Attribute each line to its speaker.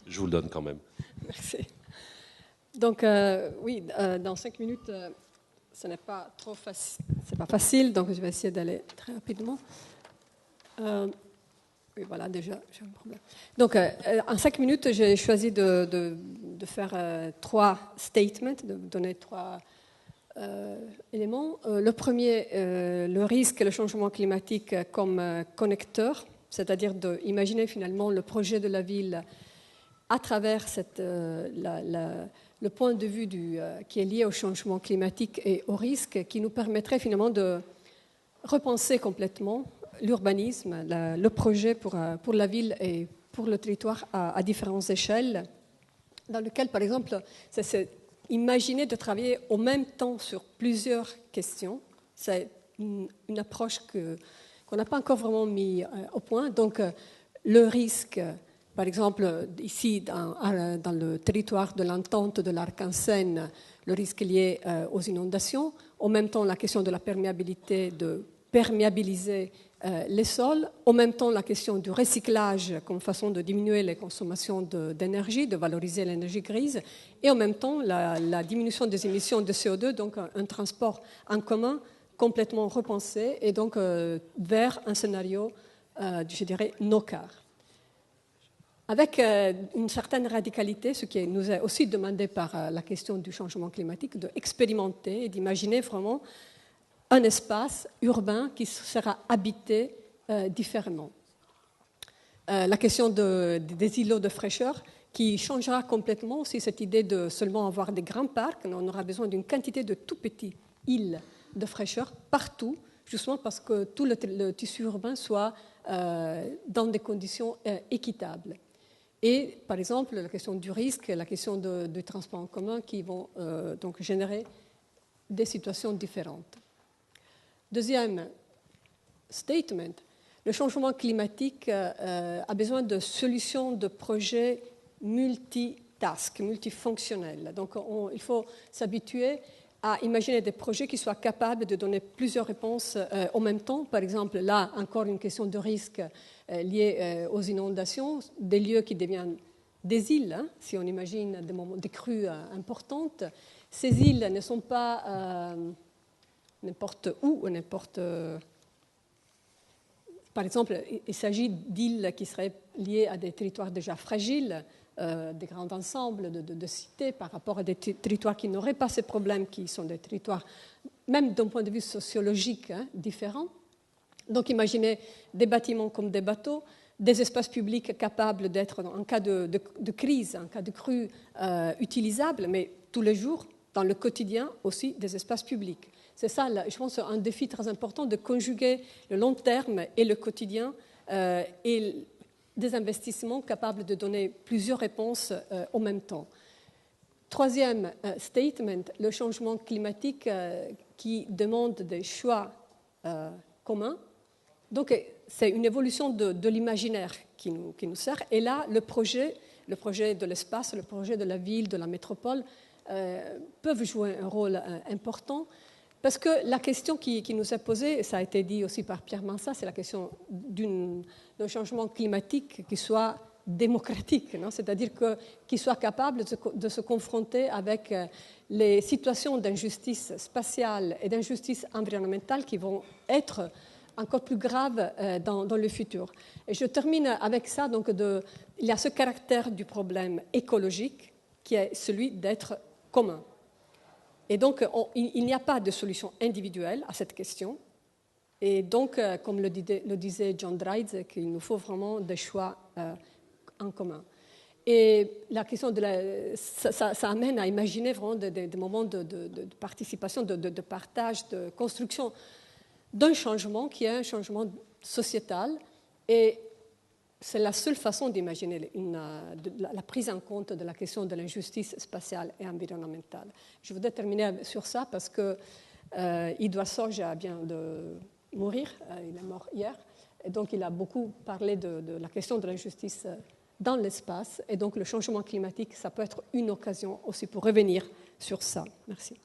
Speaker 1: Je vous le donne quand même.
Speaker 2: Merci. Donc, oui, dans 5 minutes, ce n'est pas trop facile. C'est pas facile, donc je vais essayer d'aller très rapidement. Oui, voilà, déjà, j'ai un problème. Donc, en 5 minutes, j'ai choisi de faire 3 statements, de donner 3 éléments. Le premier, le risque et le changement climatique comme connecteur, c'est-à-dire d'imaginer finalement le projet de la ville à travers le point de vue qui est lié au changement climatique et au risque, qui nous permettrait finalement de repenser complètement l'urbanisme, le projet pour la ville et pour le territoire à différentes échelles, dans lequel, par exemple, c'est imaginer de travailler au même temps sur plusieurs questions. C'est une approche qu'on n'a pas encore vraiment mis au point. Donc, le risque, par exemple, ici, dans le territoire de l'entente de l'Arc-en-Seine, le risque lié aux inondations. En même temps, la question de la perméabilité, de perméabiliser les sols. En même temps, la question du recyclage comme façon de diminuer les consommations d'énergie, de valoriser l'énergie grise. Et en même temps, la diminution des émissions de CO2, donc un transport en commun complètement repensé et donc vers un scénario, je dirais, no-car. Avec une certaine radicalité, ce qui nous est aussi demandé par la question du changement climatique, d'expérimenter et d'imaginer vraiment un espace urbain qui sera habité différemment. La question des îlots de fraîcheur qui changera complètement aussi cette idée de seulement avoir des grands parcs. On aura besoin d'une quantité de tout petits îles de fraîcheur partout, justement parce que tout le tissu urbain soit dans des conditions équitables. Et par exemple, la question du risque, la question du transport en commun qui vont donc générer des situations différentes. Deuxième statement, le changement climatique a besoin de solutions, de projets multitask, multifonctionnels. Donc il faut s'habituer à imaginer des projets qui soient capables de donner plusieurs réponses en même temps. Par exemple, là, encore une question de risque liée aux inondations, des lieux qui deviennent des îles, hein, si on imagine des crues importantes. Ces îles ne sont pas n'importe où ou n'importe... Par exemple, il s'agit d'îles qui seraient liées à des territoires déjà fragiles, des grands ensembles de cités par rapport à des territoires qui n'auraient pas ces problèmes, qui sont des territoires, même d'un point de vue sociologique, hein, différents. Donc imaginez des bâtiments comme des bateaux, des espaces publics capables d'être, en cas de crise, en cas de crue, utilisables, mais tous les jours, dans le quotidien aussi, des espaces publics. C'est ça, je pense, un défi très important de conjuguer le long terme et le quotidien et des investissements capables de donner plusieurs réponses en même temps. Troisième statement, le changement climatique qui demande des choix communs. Donc, c'est une évolution de l'imaginaire qui nous sert. Et là, le projet de l'espace, le projet de la ville, de la métropole, peuvent jouer un rôle important. Parce que la question qui nous est posée, ça a été dit aussi par Pierre Mansart, c'est la question d'un changement climatique qui soit démocratique, non? C'est-à-dire qu'il soit capable de se confronter avec les situations d'injustice spatiale et d'injustice environnementale qui vont être encore plus graves dans le futur. Et je termine avec ça. Donc il y a ce caractère du problème écologique qui est celui d'être commun. Et donc, il n'y a pas de solution individuelle à cette question. Et donc, comme le disait John Dryden, qu'il nous faut vraiment des choix en commun. Et la question ça amène à imaginer vraiment des moments de participation, de partage, de construction d'un changement qui est un changement sociétal. Et c'est la seule façon d'imaginer la prise en compte de la question de l'injustice spatiale et environnementale. Je voudrais terminer sur ça parce que Edward Sorja vient de mourir, il est mort hier, et donc il a beaucoup parlé de la question de l'injustice dans l'espace, et donc le changement climatique, ça peut être une occasion aussi pour revenir sur ça. Merci.